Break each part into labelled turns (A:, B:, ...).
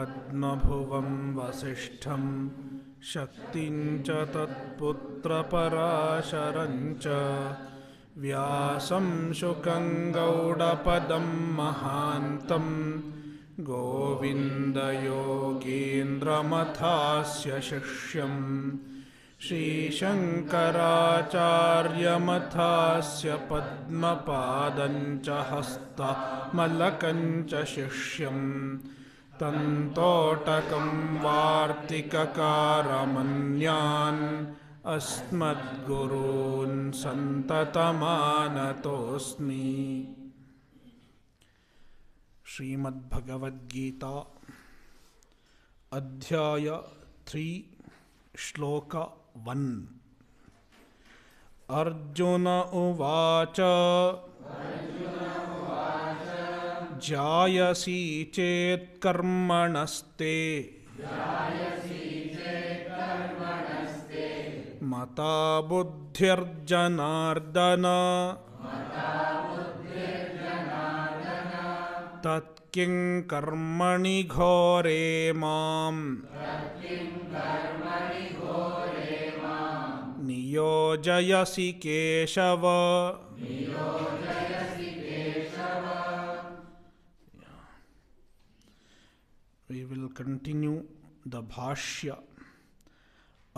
A: पद्मभुवं वसिष्ठं शक्तिं च तत्पुत्रपराशरं च व्यासं शुकं गौडपदं महान्तं गोविन्दयोगीन्द्रमथास्य शिष्यं श्रीशङ्कराचार्यमथास्य पद्मपादं च हस्तमलकं च शिष्यं तन्तोटकं वार्तिककारमन्यान् अस्मद्गुरून् सन्ततमानतोऽस्मि। श्रीमद्भगवद्गीता अध्याय 3 श्लोक 1। अर्जुन उवाच जायसी चेत् कर्मणस्ते मता बुद्धिर्जनार्दन तत्किं कर्मणि घोरे मां नियोजयसि Keshav. We will continue the bhashya.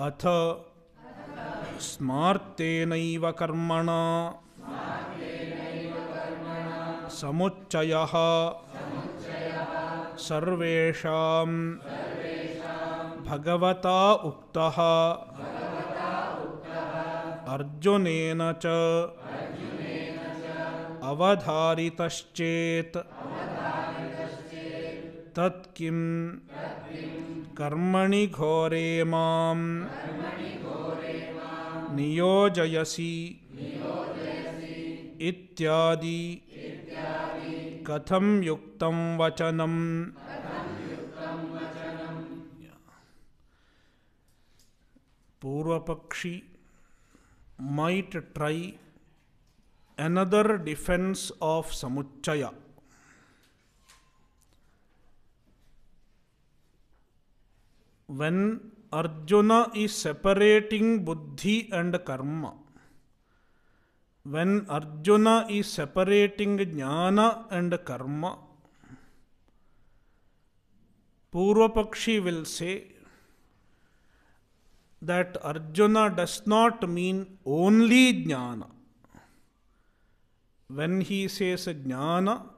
A: अथ स्मार्तेनैव कर्मणा समुच्चयः सर्वेषां भगवता उक्तः अर्जुनेन च अवधारितश्चेत् तत्किं कर्मणि घोरे मां नियोजयसि इत्यादि कथं युक्तं वचनं। पूर्वपक्षी might try another defense of samuccaya. When Arjuna is separating buddhi and karma, when Arjuna is separating jnana and karma, Purvapakshi will say that Arjuna does not mean only jnana. When he says jnana,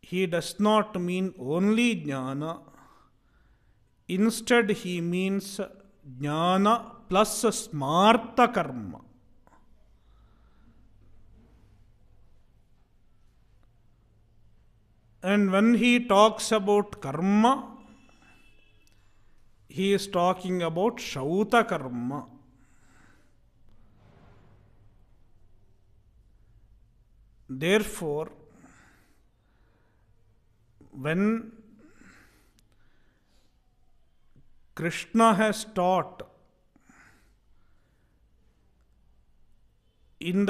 A: he does not mean only jnana. Instead, he means jnana plus smarta karma. And when he talks about karma, he is talking about shauta karma. Therefore, when Krishna has taught in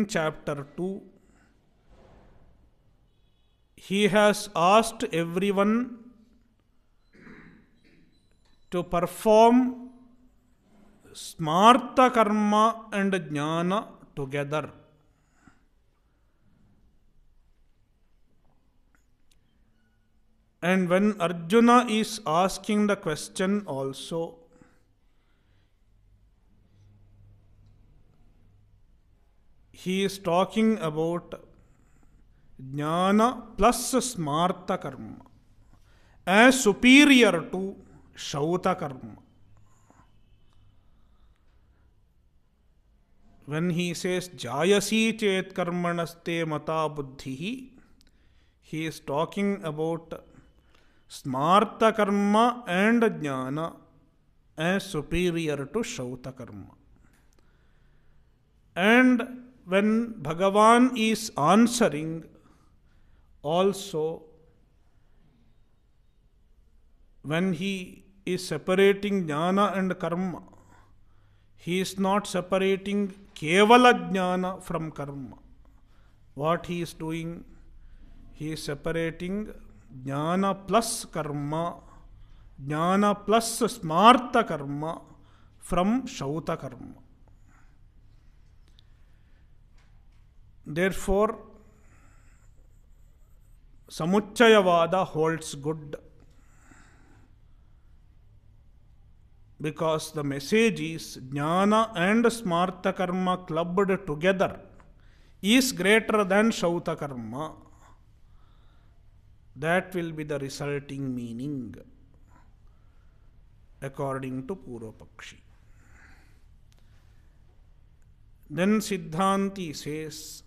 A: chapter 2, he has asked everyone to perform smarta karma and jnana together. And when Arjuna is asking the question also, he is talking about jnana plus smarta karma as superior to shauta karma. When he says jayasi chet karmanaste mata buddhihi, he is talking about smarta karma and jnana as superior to shauta karma. And when Bhagavan is answering, also when he is separating jnana and karma, he is not separating kevala jnana from karma. What he is doing? He is separating jnana plus karma, jnana plus smarta karma from shauta karma. Therefore, Samuchayavada holds good, because the message is jnana and smarta karma clubbed together is greater than shauta karma. That will be the resulting meaning according to Purvapakshi. Then Siddhanti says,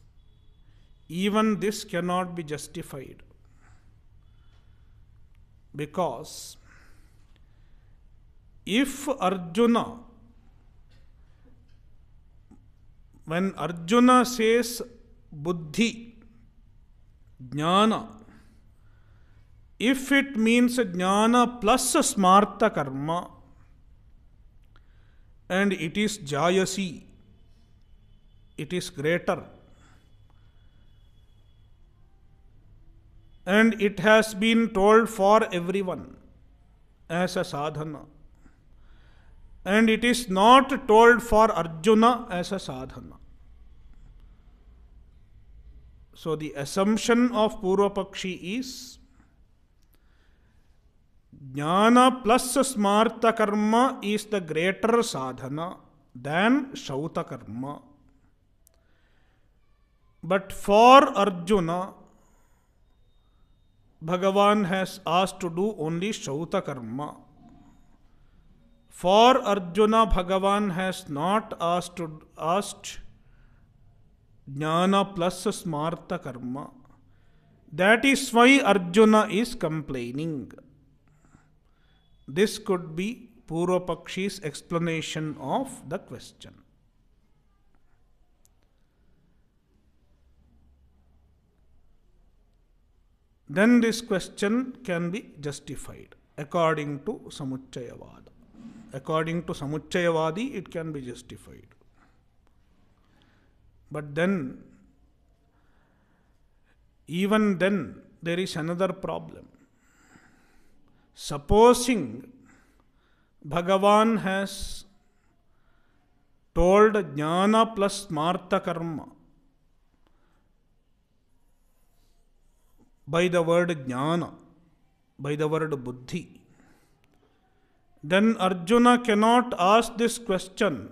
A: even this cannot be justified, because if Arjuna, when Arjuna says buddhi, jnana, if it means jnana plus smarta karma, and it is jayasi, it is greater, and it has been told for everyone as a sadhana, and it is not told for Arjuna as a sadhana. So the assumption of Purvapakshi is jnana plus smarta karma is the greater sadhana than shauta karma. But for Arjuna, Bhagavan has asked to do only shauta karma. For Arjuna, Bhagavan has not asked jnana plus smarta karma. That is why Arjuna is complaining. This could be Purvapakshi's explanation of the question. Then this question can be justified according to Samuchayavada. According to Samuchayavadi, it can be justified. But then, even then, there is another problem. Supposing Bhagavan has told jnana plus smarta karma by the word jnana, by the word buddhi, then Arjuna cannot ask this question,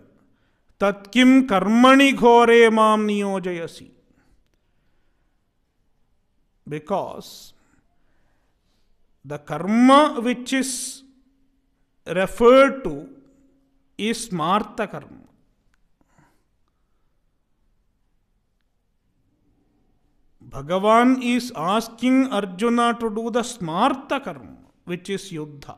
A: tat kim karmani ghore mam niyojayasi, because the karma which is referred to is smarta karma. Bhagavan is asking Arjuna to do the smarta karma, which is yuddha.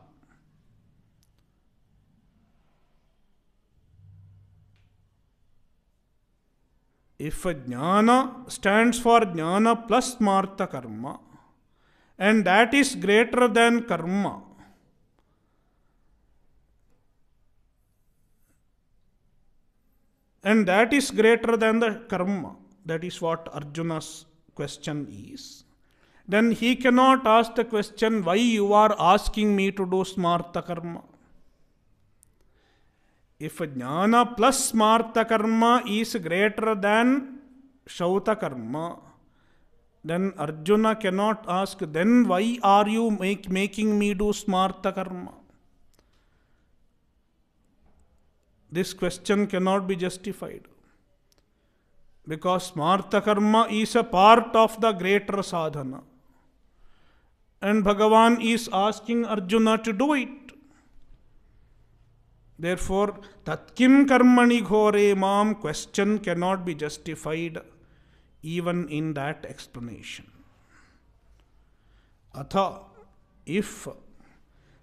A: If jnana stands for jnana plus smarta karma, and that is greater than karma, and that is greater than the karma, that is what Arjuna's question is, then he cannot ask the question, why you are asking me to do smarta karma? If jnana plus smarta karma is greater than shauta karma, then Arjuna cannot ask, then why are you making me do smarta karma? This question cannot be justified, because smarta karma is a part of the greater sadhana, and Bhagavan is asking Arjuna to do it. Therefore, tat kim karmani ghore mam question cannot be justified even in that explanation. Atha, if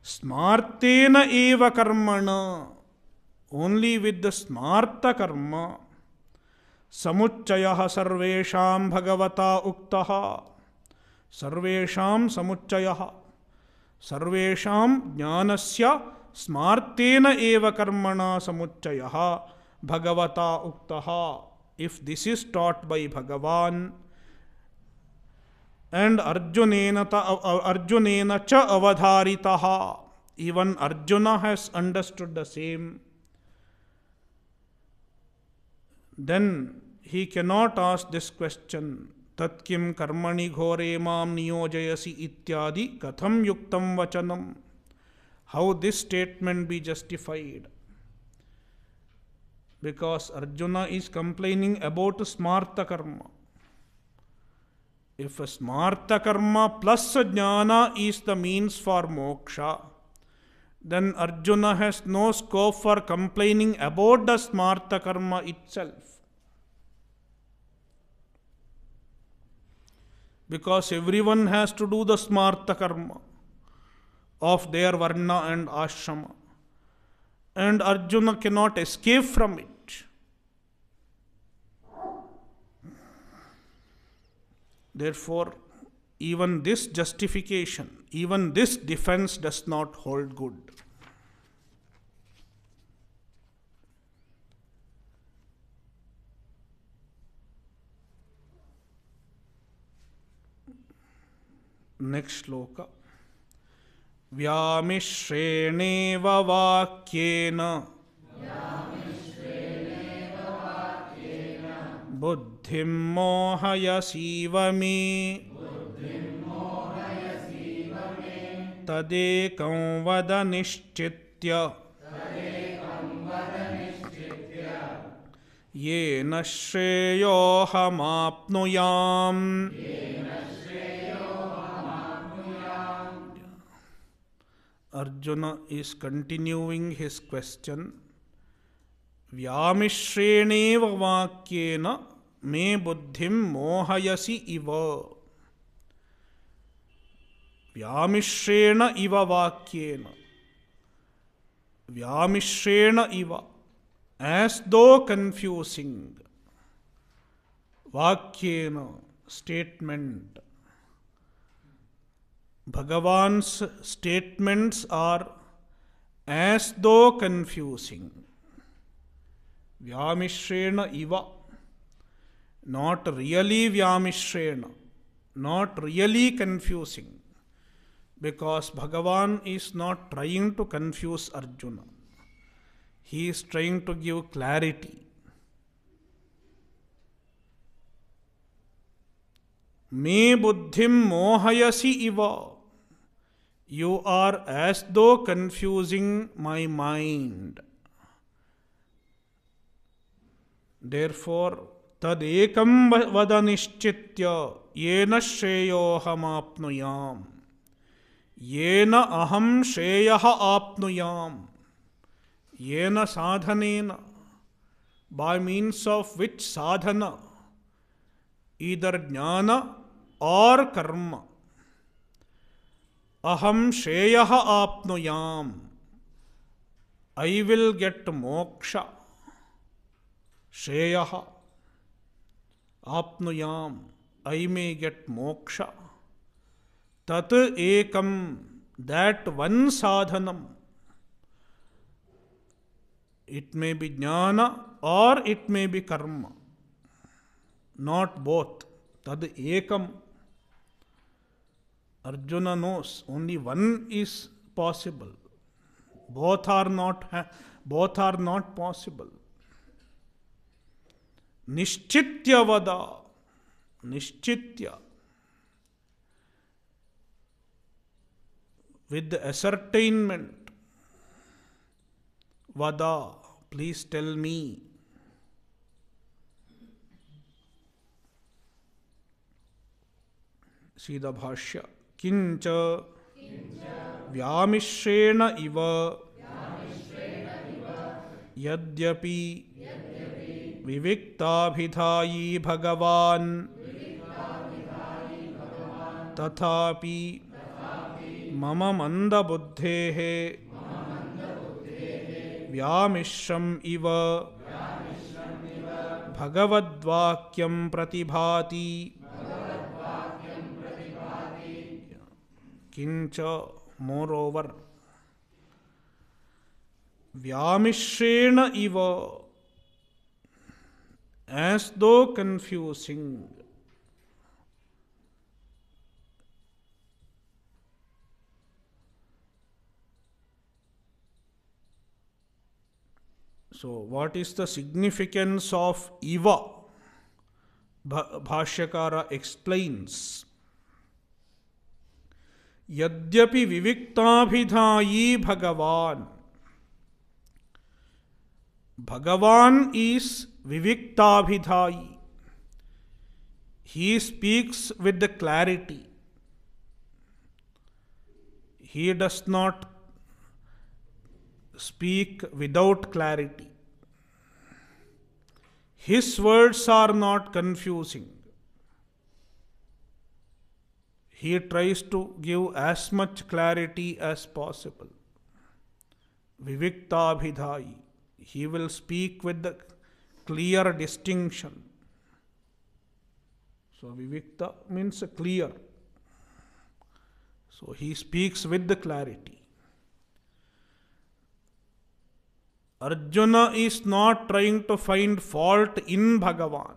A: smartena eva karmana, only with the smarta karma, samuchayah sarvesham bhagavata uktaha, sarvesham samuchayah, sarvesham jnanasya smartena eva karmana samuchayah bhagavata uktaha. If this is taught by Bhagavan, and Arjunena cha avadharitaha. Even Arjuna has understood the same. Then he cannot ask this question, tat kim karmani ghore mam niyojayasi ityadi katham yuktam vachanam. How this statement be justified? Because Arjuna is complaining about smarta karma. If smarta karma plus jnana is the means for moksha, then Arjuna has no scope for complaining about the smarta karma itself. Because everyone has to do the smarta karma of their varna and ashrama. And Arjuna cannot escape from it. Therefore, even this justification, even this defense does not hold good. Next shloka. Vyamishrenev vakyena buddhim mohayasiva me tadekam vada nishchitya yena shreyohamapnuyam. Arjuna is continuing his question. Vyamishreneva vakyena me buddhim mohayasi iva. Vyamishrena iva vakyena. Vyamishrena iva. As though confusing. Vakyena, statement. Bhagavan's statements are as though confusing. Vyamishrena iva. Not really Vyamishrena. Not really confusing. Because Bhagavan is not trying to confuse Arjuna. He is trying to give clarity. Me buddhim mohayasi iva. You are as though confusing my mind. Therefore, tadekam vada nishchitya yena shreyoham apnuyam. Yena aham shreyaha apnuyam. Yena sadhanena. By means of which sadhana? Either jnana or karma. Aham shreyaha apnuyam. I will get moksha. Shreyaha apnuyam. I may get moksha. Tat ekam. That one sadhanam. It may be jnana or it may be karma. Not both. Tad ekam. Arjuna knows only one is possible. Both are not possible. Nishchitya vada. Nishchitya. With the ascertainment. Vada. Please tell me. See the bhashya. Kincha vyamishrena iva yadyapi viviktabhidhayi bhagavan tathapi mama manda buddhehe vyamishram iva bhagavadvakyam pratibhati. Kincha, moreover, vyamishrena iva, as though confusing. So, what is the significance of iva? Bhashyakara explains. Yadyapi viviktabhidhayi Bhagavan. Bhagavan is viviktabhidhayi. He speaks with the clarity. He does not speak without clarity. His words are not confusing. He tries to give as much clarity as possible. Viviktabhidhayi. He will speak with the clear distinction. So, vivikta means clear. So, he speaks with the clarity. Arjuna is not trying to find fault in Bhagavan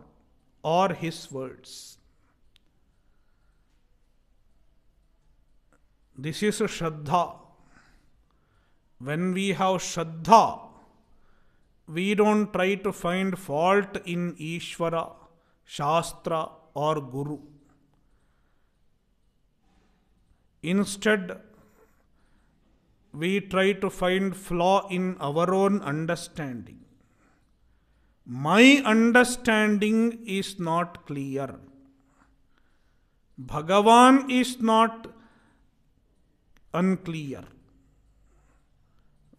A: or his words. This is a Shraddha. When we have Shraddha, we don't try to find fault in Ishvara, Shastra or Guru. Instead, we try to find flaw in our own understanding. My understanding is not clear. Bhagavan is not unclear.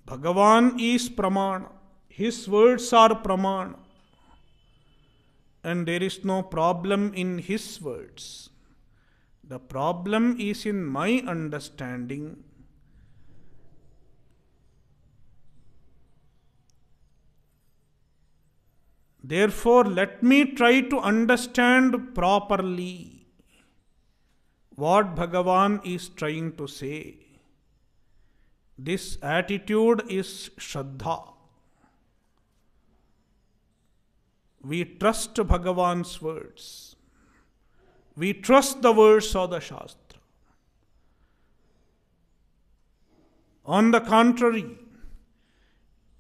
A: Bhagavan is Pramana. His words are Pramana. And there is no problem in his words. The problem is in my understanding. Therefore, let me try to understand properly what Bhagavan is trying to say. This attitude is Shraddha. We trust Bhagavan's words. We trust the words of the Shastra. On the contrary,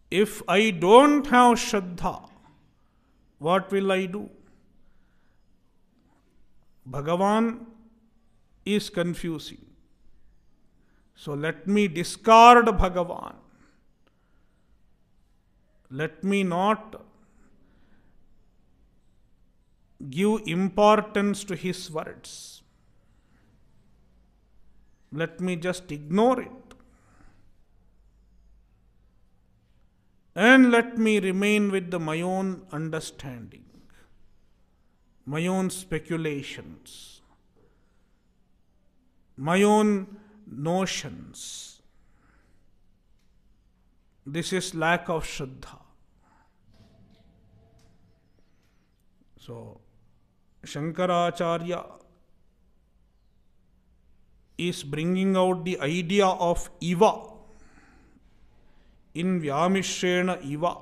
A: if I don't have Shraddha, what will I do? Bhagavan is confusing. So let me discard Bhagavan. Let me not give importance to his words. Let me just ignore it. And let me remain with my own understanding, my own speculations, my own notions. This is lack of Shraddha. So, Shankaracharya is bringing out the idea of Iva in Vyamishrena Iva.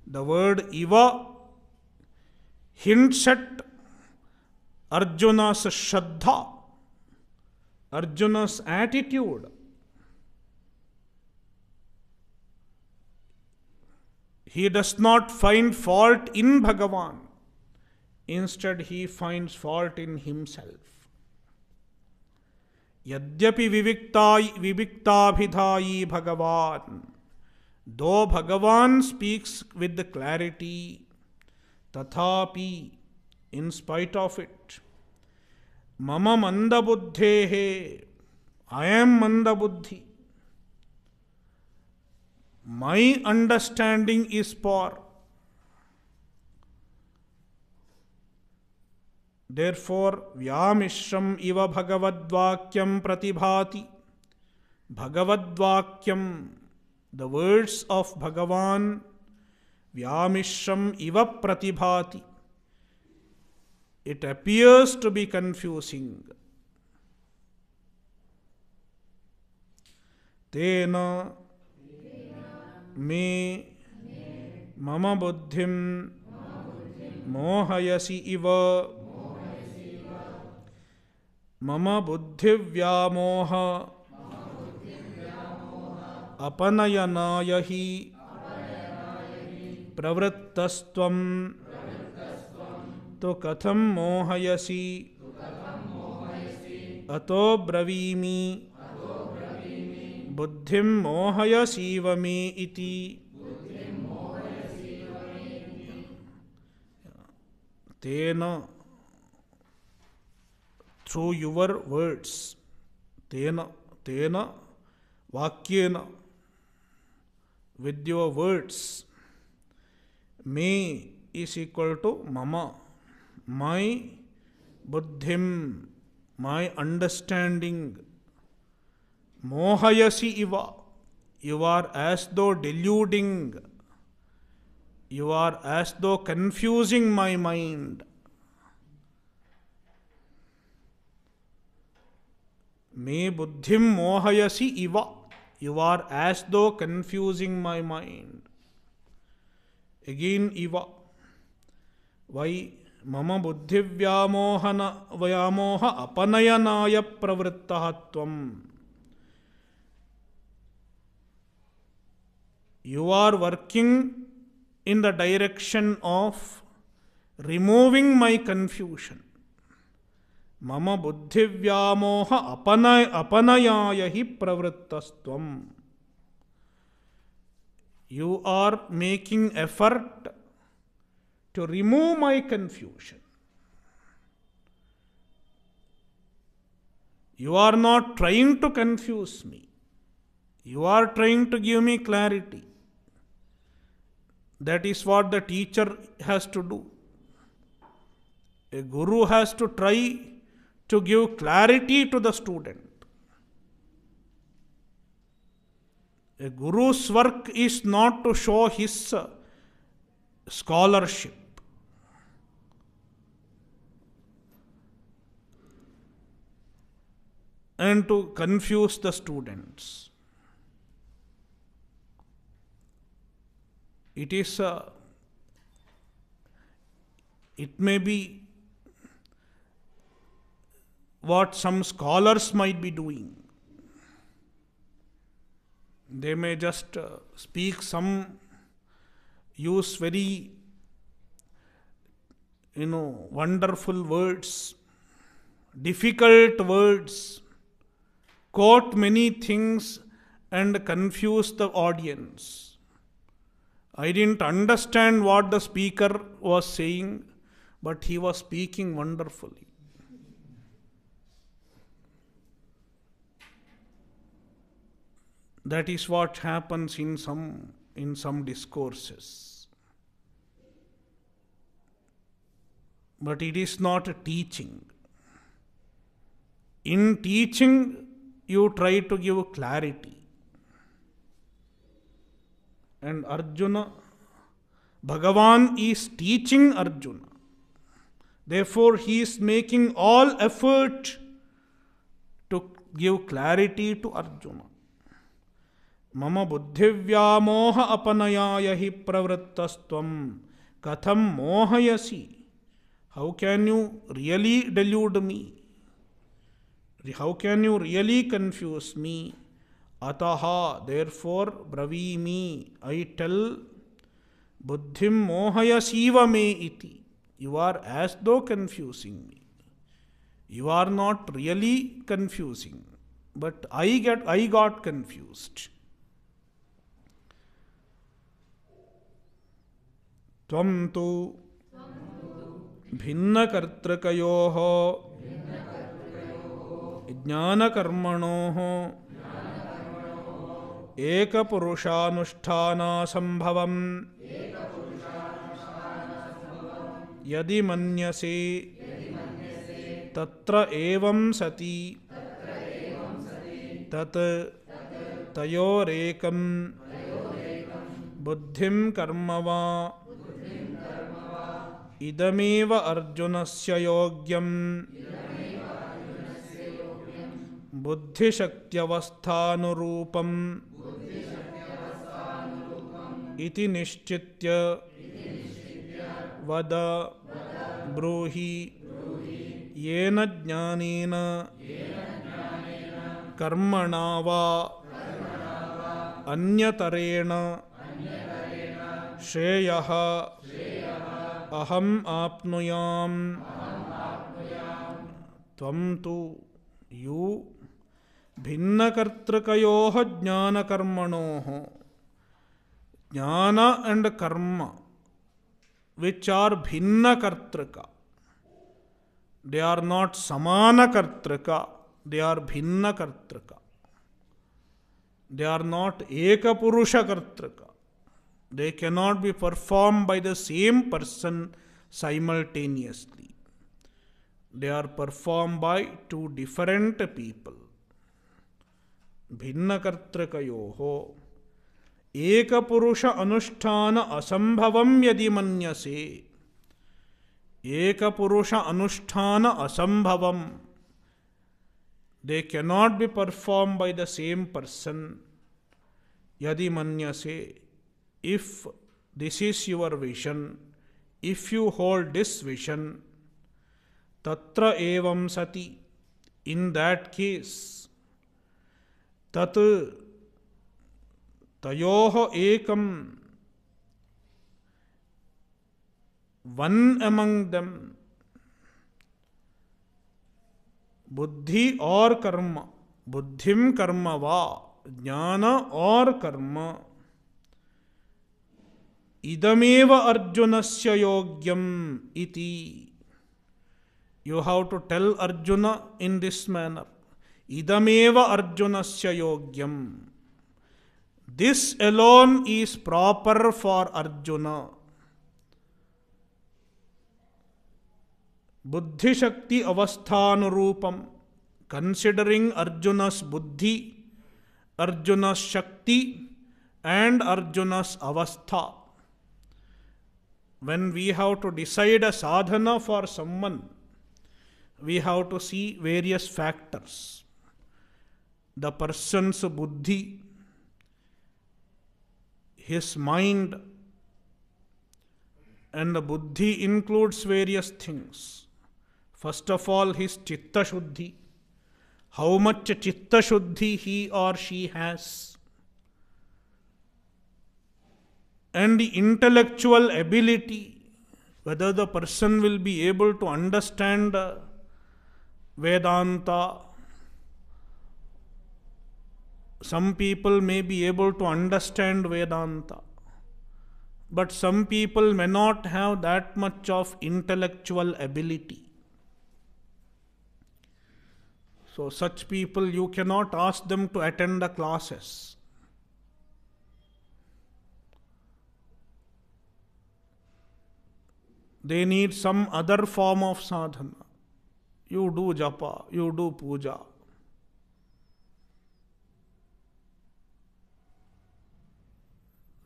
A: The word Iva hints at Arjuna's Shraddha, Arjuna's attitude. He does not find fault in Bhagavan. Instead, he finds fault in himself. Yadyapi viviktabhidhayi Bhagavan. Though Bhagavan speaks with the clarity, tathapi, in spite of it, mama mandabuddhehe, I am mandabuddhi. My understanding is poor. Therefore, Vyamishram iva Bhagavadvakyam pratibhati. Bhagavadvakyam, the words of Bhagavan, Vyamishram iva pratibhati. It appears to be confusing. Tena me mama buddhim mohayasi iva mama buddhivyamoha apanayanaya hi प्रवृत्तस्त्वं तो कथं मोहयसि अतो ब्रवीमि बुद्धिं मोहयसीव मे इति। तेन, through your words, tena vakyena, with your words, me is equal to mama, my buddhim, my understanding, mohayasi iva, you are as though deluding, you are as though confusing my mind. Me buddhim mohayasi iva, you are as though confusing my mind. Again iva. Why? Mama buddhi vyamoha apanayanaya pravrittahatvam. You are working in the direction of removing my confusion. Mama buddhi vyamoha apanayaya hi pravrittastvam. You are making effort to remove my confusion. You are not trying to confuse me. You are trying to give me clarity. That is what the teacher has to do. A guru has to try to give clarity to the student. A guru's work is not to show his scholarship. And to confuse the students. It may be what some scholars might be doing. They may just use very, wonderful words, difficult words, quote many things and confuse the audience. I didn't understand what the speaker was saying, but he was speaking wonderfully. That is what happens in some discourses. But it is not a teaching. In teaching, you try to give clarity. And Arjuna, Bhagavan is teaching Arjuna. Therefore, he is making all effort to give clarity to Arjuna. Mama buddhi vyamoha apanayaya hi pravrittastvam katham mohayasi. How can you really delude me? How can you really confuse me? Ataha, therefore, bravimi, I tell, buddhim mohayasiva me iti. You are as though confusing me. You are not really confusing, but I got confused. Tvam tu भिन्न कर्तृकयोः ज्ञानकर्मणोः एकपुरुषानुष्ठानासंभवम् यदि मन्यसे तत्र एवं सति तत् तयोरेकं बुद्धिं कर्म वा इदमेव अर्जुनस्य योग्यं बुद्धिशक्त्यवस्थानुरूपम् इति निश्चित्य वद ब्रूहि येन ज्ञानेन कर्मणा वा अन्यतरेण श्रेयः अहम् आप्नुयाम् त्वं तु यू भिन्नकर्तृकयोः ज्ञानकर्मणोः ज्ञान and karma which are bhinnakartrika. They are not samanakartrika, they are bhinnakartrika. They are not ekapurushakartrika. They cannot be performed by the same person simultaneously. They are performed by two different people. भिन्नकर्तृकयोः एकपुरुष अनुष्ठान असंभवं यदि मन्यसे एकपुरुष अनुष्ठान असंभवम they cannot be performed by the same person yadi manyase if this is your vision if you hold this vision tatra evam sati in that case tat tayoh ekam one among them बुद्धि और कर्म बुद्धिम कर्म वा ज्ञान और कर्म इदमेव अर्जुनस्य योग्यम इति you have to tell Arjuna in this manner इदमेव अर्जुनस्य योग्यम this alone is proper for Arjuna बुद्धि शक्ति अवस्थानुरूपम considering Arjuna's buddhi, Arjuna's shakti and Arjuna's avastha. When we have to decide a sadhana for someone, we have to see various factors. The person's buddhi, his mind, and the buddhi includes various things. First of all, his chitta shuddhi. How much chitta shuddhi he or she has. And the intellectual ability, whether the person will be able to understand Vedanta. Some people may be able to understand Vedanta, but some people may not have that much of intellectual ability. So such people, you cannot ask them to attend the classes. They need some other form of sadhana. You do japa, you do puja.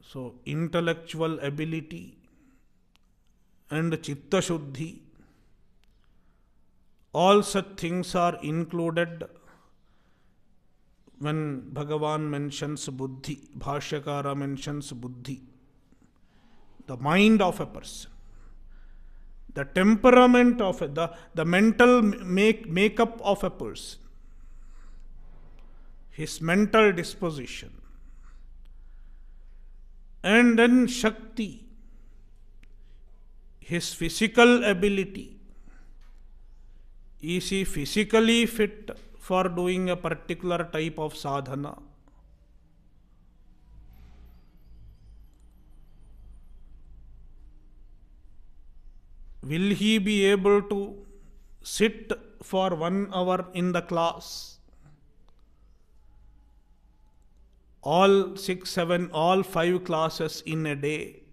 A: So intellectual ability and chitta shuddhi, all such things are included when Bhagavan mentions buddhi, Bhashyakara mentions buddhi, the mind of a person, the temperament of the mental makeup of a person, his mental disposition, and then Shakti, his physical ability. Is he physically fit for doing a particular type of sadhana? Will he be able to sit for 1 hour in the class? All 6, 7, all 5 classes in a day,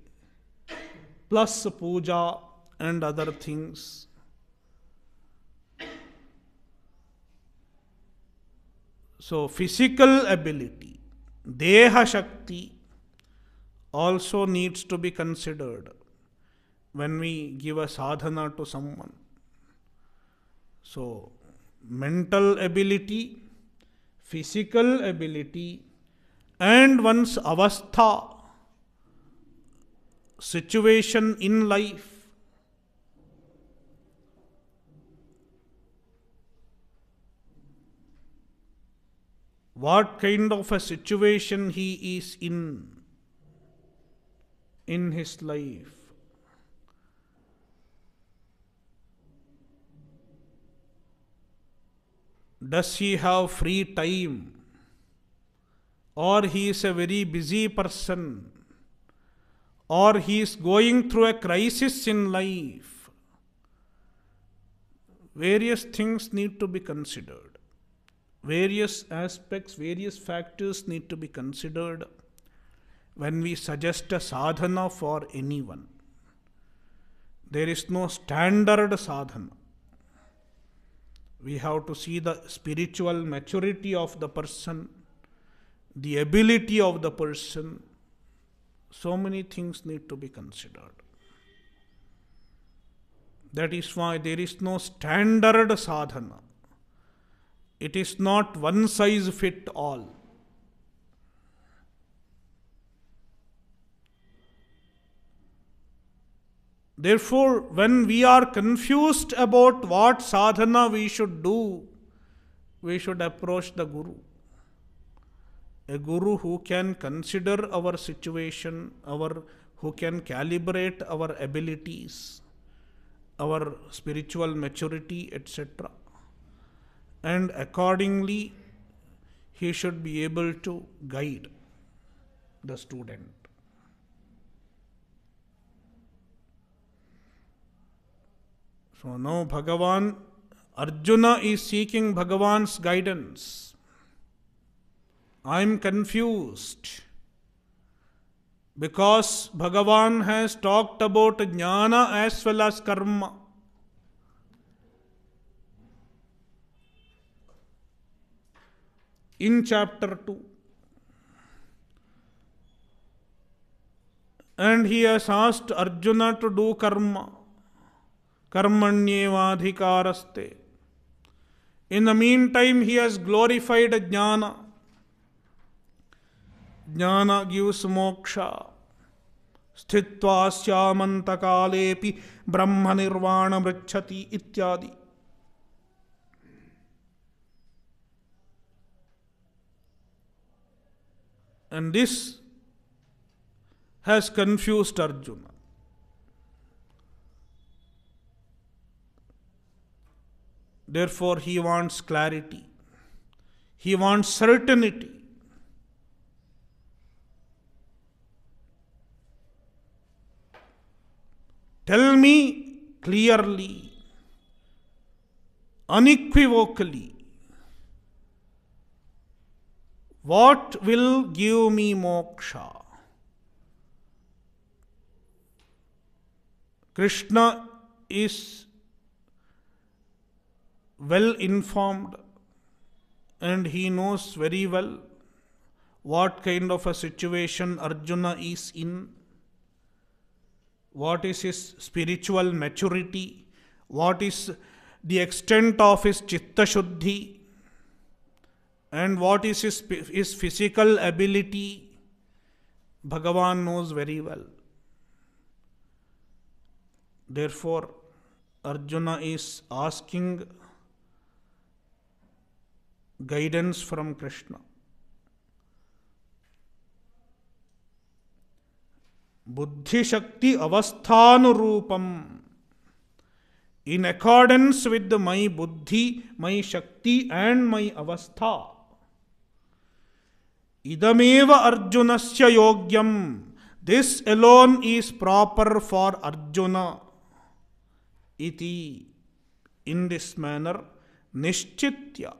A: plus puja and other things. So physical ability, Deha Shakti, also needs to be considered when we give a sadhana to someone. So mental ability, physical ability, and one's avastha, situation in life. What kind of a situation he is in his life. Does he have free time? Or he is a very busy person? Or he is going through a crisis in life? Various things need to be considered. Various aspects, various factors need to be considered when we suggest a sadhana for anyone. There is no standard sadhana. We have to see the spiritual maturity of the person, the ability of the person. So many things need to be considered. That is why there is no standard sadhana. It is not one size fit all. Therefore, when we are confused about what sadhana we should do, we should approach the Guru. A Guru who can consider our situation, who can calibrate our abilities, our spiritual maturity, etc. And accordingly, he should be able to guide the student. So now Arjuna is seeking Bhagavan's guidance. I am confused because Bhagavan has talked about jnana as well as karma. In chapter 2. And he has asked Arjuna to do karma. Karmanyevadhikaraste. In the meantime, he has glorified jnana. Jnana gives moksha. Sthitva syamantakalepi brahma nirvana mrichati ityadi. And this has confused Arjuna. Therefore, he wants clarity. He wants certainty. Tell me clearly, unequivocally, what will give me moksha? Krishna is well informed and he knows very well what kind of a situation Arjuna is in, what is his spiritual maturity, what is the extent of his chitta shuddhi, and what is his physical ability. Bhagavan knows very well. Therefore, Arjuna is asking guidance from Krishna. Buddhi Shakti Avasthanurupam. In accordance with my buddhi, my Shakti and my avastha. Idameva Arjunasya yogyam. This alone is proper for Arjuna. Iti. In this manner, nishchitya.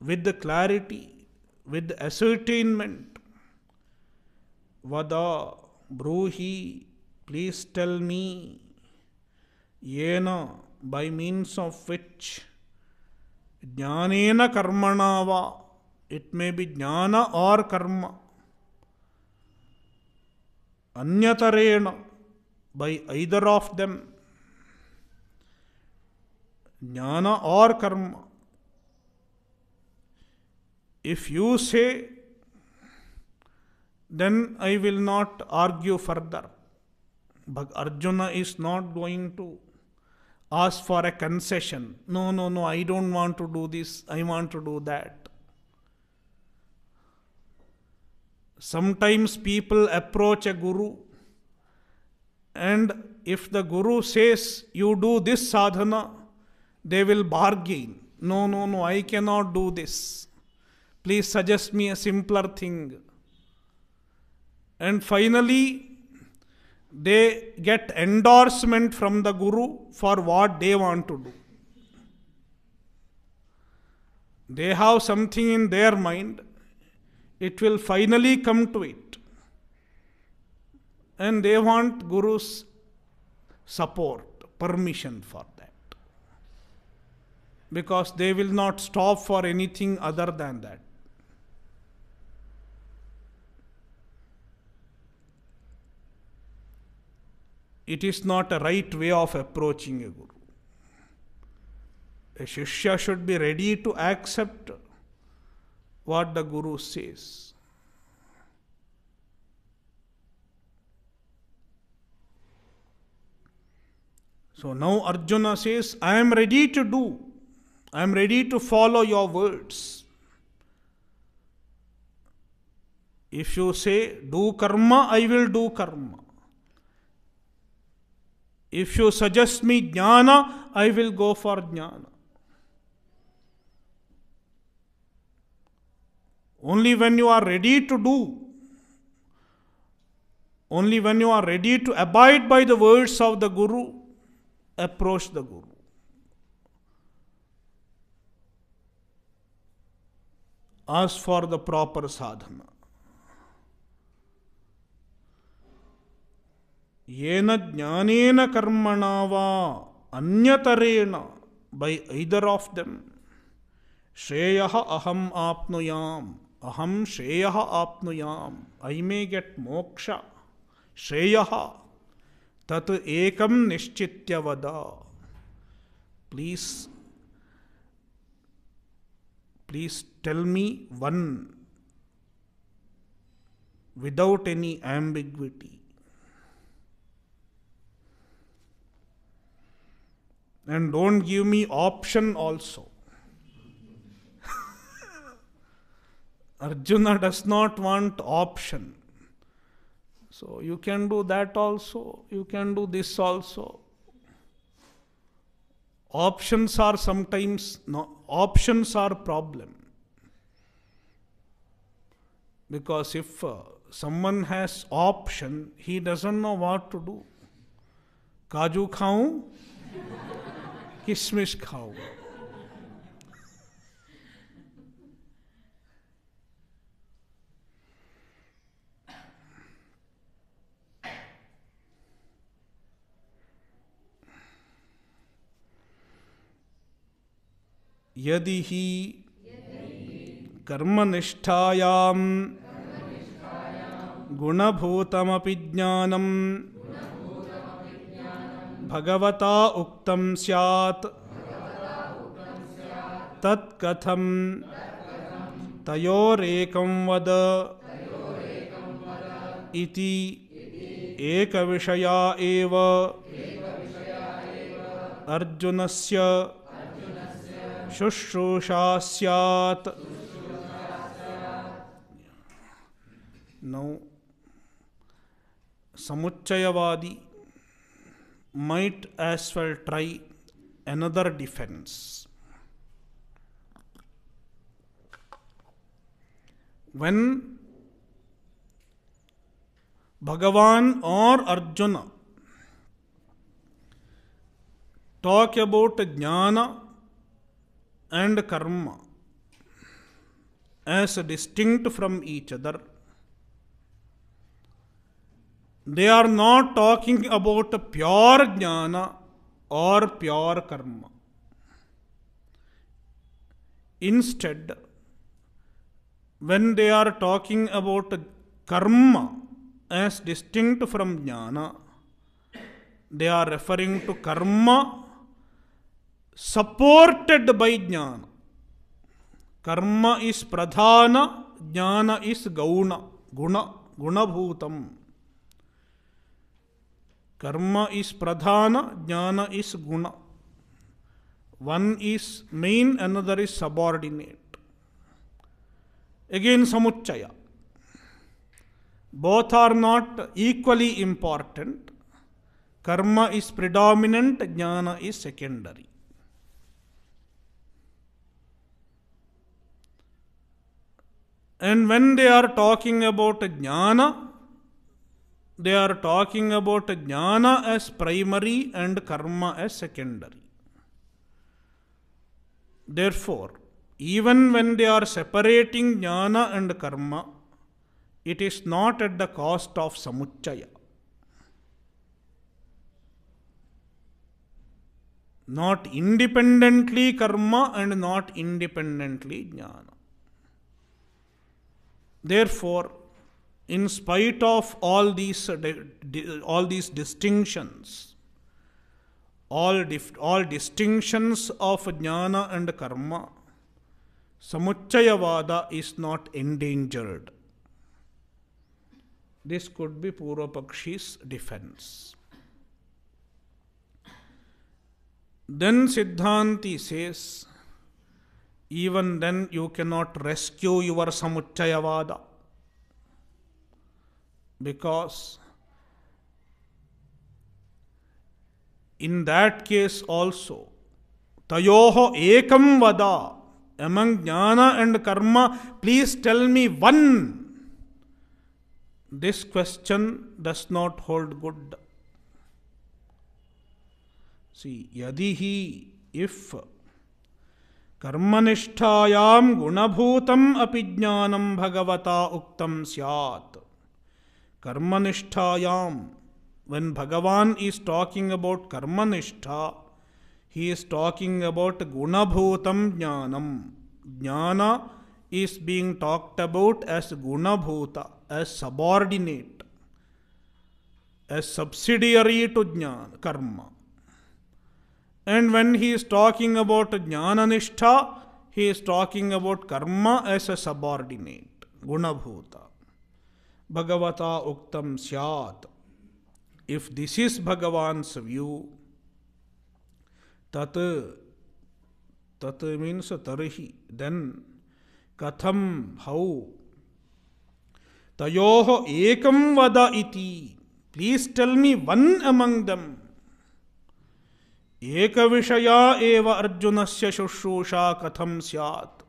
A: With the clarity, with the ascertainment. Vada, bruhi, please tell me. Yena, by means of which. Jnanena karmanava. It may be jnana or karma. Anyatarena, by either of them. Jnana or karma. If you say, then I will not argue further. But Arjuna is not going to ask for a concession. No, I don't want to do this, I want to do that. Sometimes people approach a guru, and if the guru says, you do this sadhana, they will bargain. No, no, no, I cannot do this. Please suggest me a simpler thing. And finally, they get endorsement from the guru for what they want to do. They have something in their mind. It will finally come to it. And they want Guru's support, permission for that. Because they will not stop for anything other than that. It is not a right way of approaching a guru. A Shishya should be ready to accept what the guru says. So now Arjuna says, I am ready to do. I am ready to follow your words. If you say, do karma, I will do karma. If you suggest me jnana, I will go for jnana. Only when you are ready to do, only when you are ready to abide by the words of the Guru, approach the Guru. Ask for the proper sadhana. Yena jnanena karmana va anyatarena, by either of them. Shreyaha aham apnuyam. Aham shreyaha apnuyam. I may get moksha. Shreyaha. Tat ekam nishchitya vada. Please tell me one without any ambiguity. And don't give me option also. Arjuna does not want option. So you can do that also, you can do this also. Options are sometimes, no, options are problem. Because if someone has option, he doesn't know what to do. Kaju khaun, kishmish khaun. यदि ही कर्मनिष्ठायां गुणभूतमपि ज्ञानं भगवता उक्तं स्यात् तत्कथं तयोरेकं वद इति एकविषया एव अर्जुनस्य शुश्रूषा स्यात्. Now, Samuchayavadi might as well try another defense. When Bhagavan or Arjuna talk about jnana and karma as distinct from each other, they are not talking about pure jnana or pure karma. Instead, when they are talking about karma as distinct from jnana, they are referring to karma supported by jnana. Karma is pradhana, jnana is gauna, guna bhutam. Karma is pradhana, jnana is guna. One is main, another is subordinate. Again Samuchaya. Both are not equally important. Karma is predominant, jnana is secondary. And when they are talking about jnana, they are talking about jnana as primary and karma as secondary. Therefore, even when they are separating jnana and karma, it is not at the cost of samuccaya. Not independently karma and not independently jnana. Therefore, in spite of all these distinctions, all distinctions of jnana and karma, Samuccayavada is not endangered. This could be Purvapakshi's defense. Then Siddhanti says, even then you cannot rescue your Samuccayavada, because in that case also, Tayoho ekam vada, among jnana and karma, please tell me one. This question does not hold good. See, yadihi, if कर्मनिष्ठायाम गुणभूतम अपि ज्ञानम भगवता उक्तम स्यात्. Karmanishthayam, when Bhagavan is talking about Karmanistha, he is talking about Gunabhutam Jnanam. Jnana is being talked about as Gunabhuta, as subordinate, as subsidiary to Jnana, Karma. And when he is talking about Jnananistha, he is talking about Karma as a subordinate, Gunabhuta. Bhagavata Uktam Syat. If this is Bhagavan's view, tat means tarhi, then katham, how? Tayoho ekam vada iti. Please tell me one among them. Ekavishaya eva Arjunasya shushusha katham syat.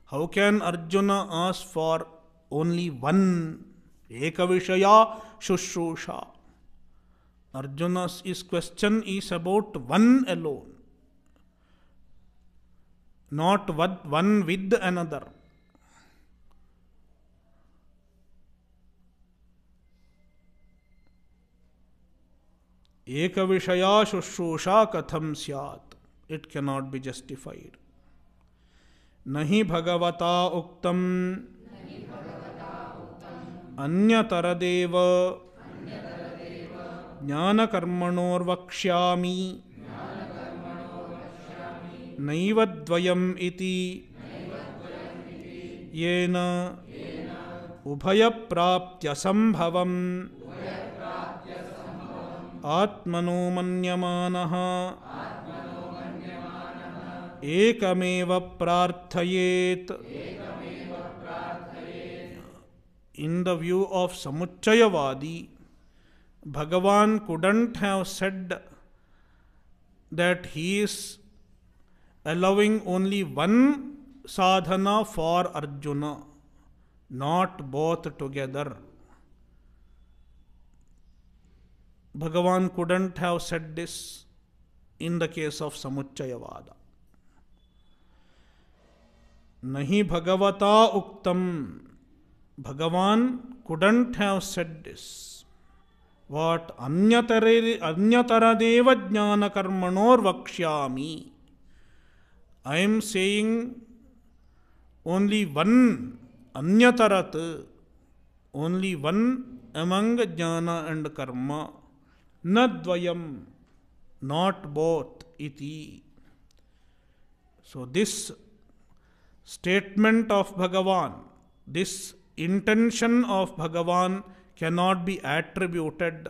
A: How can Arjuna ask for only one? Ekavishaya shushusha. Arjuna's question is about one alone, not one with another. Ekavishaya shushusha katham syat. It cannot be justified. Nahi bhagavata uktam anyataradeva jnana karmanor vakshyami naivadvayam iti yena ubhaya praptya sambhavam atmano manyamanaha ekameva prarthayet. In the view of Samuccayavadi, Bhagavan couldn't have said that he is allowing only one sadhana for Arjuna, not both together. Bhagavan couldn't have said this in the case of Samuccayavada. Nahi Bhagavata Uktam. Bhagavan couldn't have said this. What? Anyataradeva jnana karmanor vakshyami. I am saying only one, anyatarat, only one among jnana and karma. Nadvayam, not both, iti. So this statement of Bhagavan, this intention of Bhagavan cannot be attributed.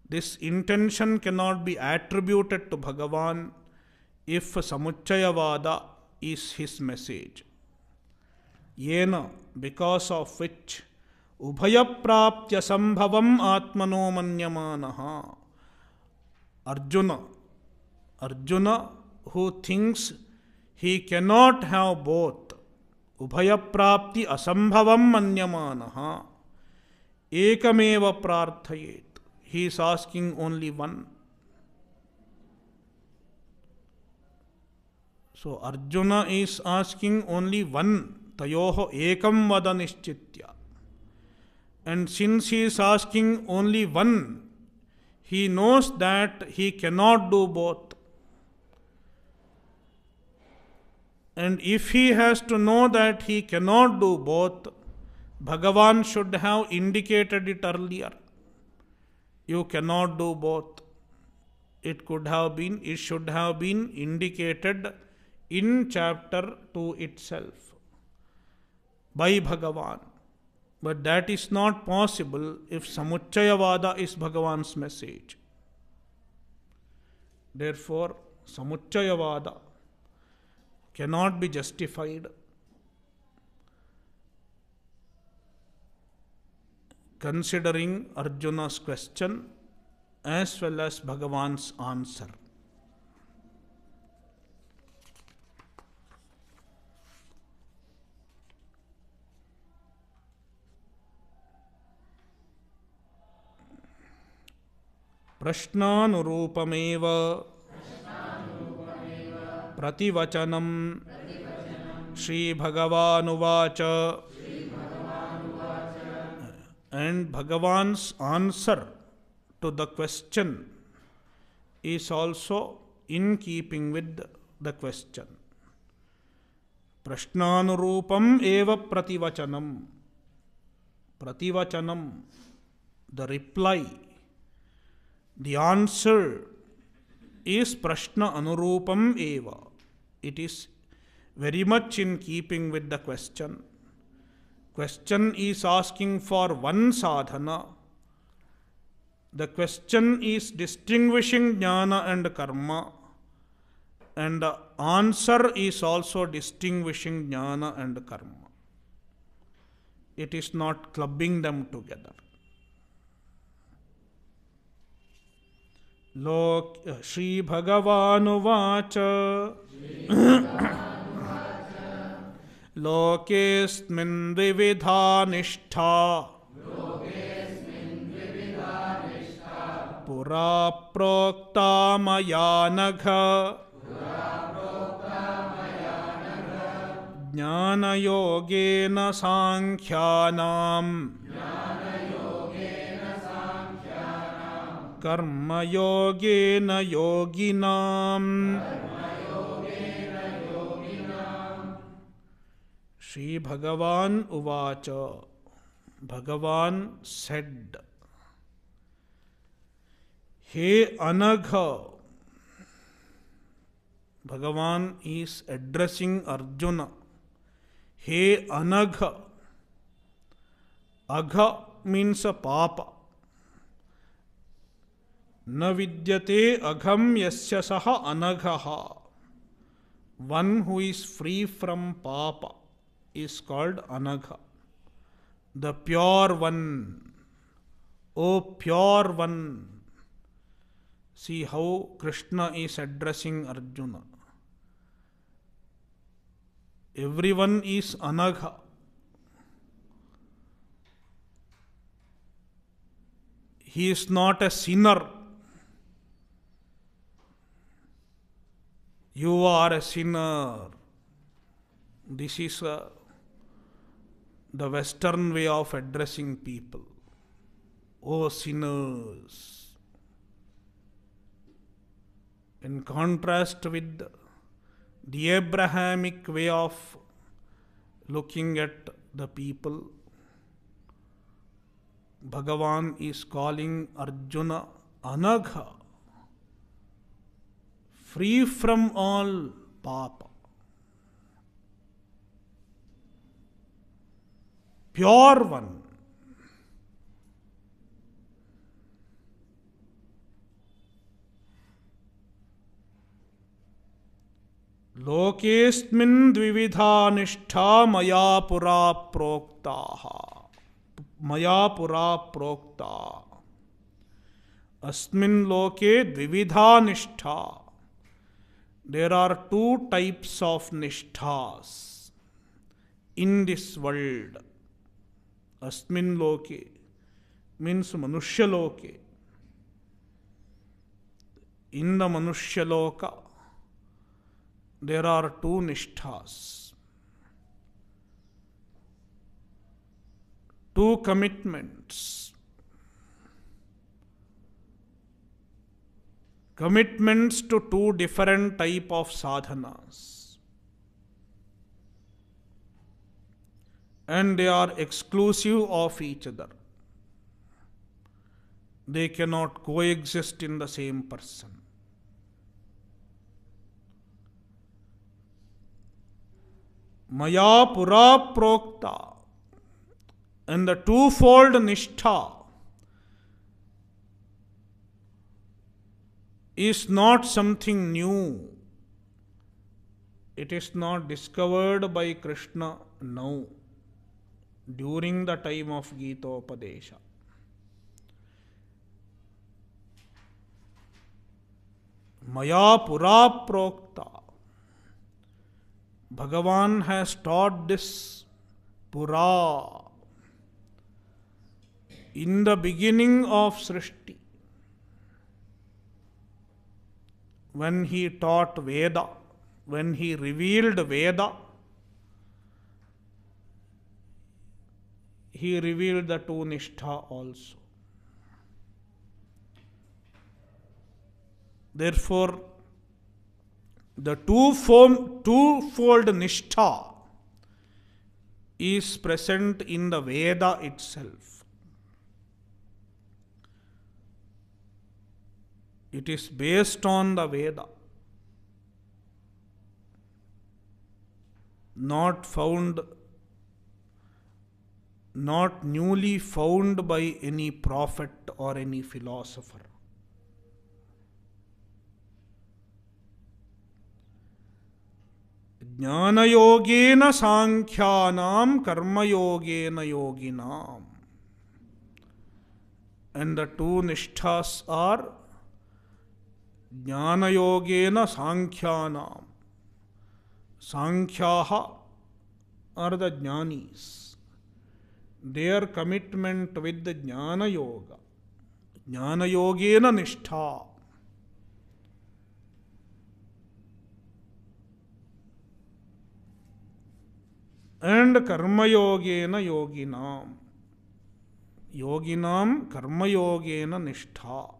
A: This intention cannot be attributed to Bhagavan if Samuccayavada is his message. Yena, because of which उभय प्राप्त्य संभवम आत्मनो मन्यमानः. Arjuna who thinks he cannot have both. Ubhaya prapti asambhavam manyamanaha. Ekameva prarthayet. He is asking only one. So Arjuna is asking only one. Tayoho ekam vada nischitya. And since he is asking only one, he knows that he cannot do both. And if he has to know that he cannot do both, Bhagavan should have indicated it earlier. You cannot do both. It should have been indicated in chapter 2 itself by Bhagavan. But that is not possible if Samuchchayavada is Bhagavan's message. Therefore, Samuchchayavada cannot be justified considering Arjuna's question as well as Bhagavan's answer. प्रश्नानुरूपमेव प्रतिवचनं श्रीभगवानुवाच. And Bhagavan's answer to the question is also in keeping with the question. Prashnanurupam eva prativachanam. Prativachanam, the reply, the answer is prashna anurupam eva. It is very much in keeping with the question. Question is asking for one sadhana. The question is distinguishing jnana and karma. And the answer is also distinguishing jnana and karma. It is not clubbing them together. Shri Bhagavanuvacha. Lokesmin vividha nishtha. Pura prokta maya nagha. Jnana yogena sankhyanam. Karma yogena yoginam. Shri Bhagavan Uvacha. Bhagavan said, He Anagha. Bhagavan is addressing Arjuna. He Anagha. Agha means a papa. Na vidyate agham yasya saha anaghaha. One who is free from papa is called anagha. The pure one. O pure one. See how Krishna is addressing Arjuna. Everyone is anagha. He is not a sinner. You are a sinner. This is the Western way of addressing people. O sinners. In contrast with the Abrahamic way of looking at the people, Bhagavan is calling Arjuna Anagha, free from all papa, pure one. Lokesmin dvividha nishtha maya pura proktaha. मया पुरा प्रोक्ता अस्मिन् लोके द्विविधा निष्ठा. There are two types of nishthas in this world. Asmin loke means manushya loke. In the manushya loka, there are two nishthas, two commitments. Commitments to two different type of sadhanas. And they are exclusive of each other. They cannot coexist in the same person. Maya pura prokta. And the twofold nishtha is not something new. It is not discovered by Krishna now, during the time of Gitopadesha. Maya pura prokta. Bhagavan has taught this pura in the beginning of Srishti. When he taught Veda, when he revealed Veda, he revealed the two nishtha also. Therefore, the twofold nishtha is present in the Veda itself. It is based on the Veda, not newly found by any prophet or any philosopher. Jnana yogena sankhyanam karma yogena yoginam. And the two nishthas are Jnana yogena sankhyanam. Sankhyaha are the jnanis. Their commitment with the Jnana yoga. Jnana yogena nishtha. And karma yogena yoginam. Yoginam karma yogena nishtha.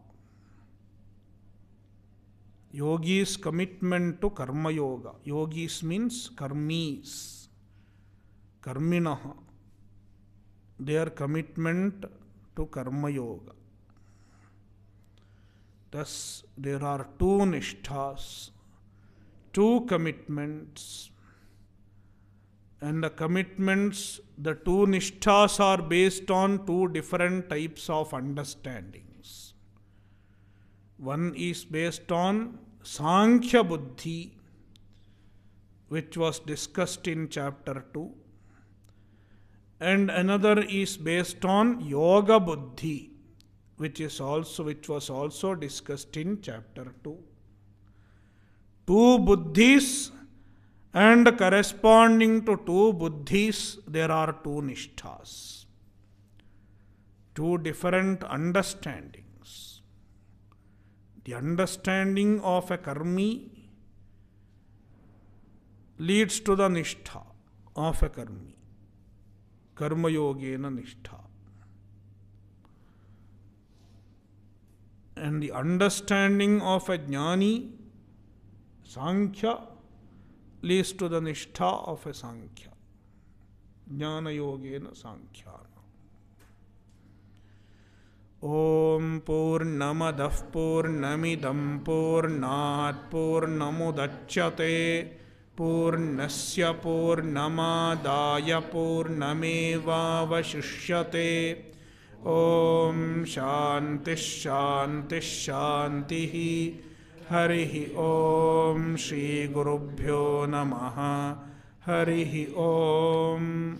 A: Yogis commitment to karma yoga. Yogis means karmis. Karminaha. Their commitment to karma yoga. Thus, there are two nishthas, two commitments. And the commitments, the two nishthas are based on two different types of understandings. One is based on Sankhya Buddhi, which was discussed in chapter 2. And another is based on Yoga Buddhi, which was also discussed in chapter 2. Two buddhis, and corresponding to two buddhis, there are two nishthas. Two different understandings. The understanding of a karmi leads to the nishtha of a karmi. Karma yogena nishtha. And the understanding of a jnani, Sankhya, leads to the nishtha of a Sankhya. Jnana yogena Sankhyana. Om Purnamadah Purnamidam Purnat Purnamudachyate Purnasya Purnamadaya Purnamevavashishyate. Om Shanti Shanti Shanti. Harihi Om Shri Gurubhyo Namaha. Harihi Om.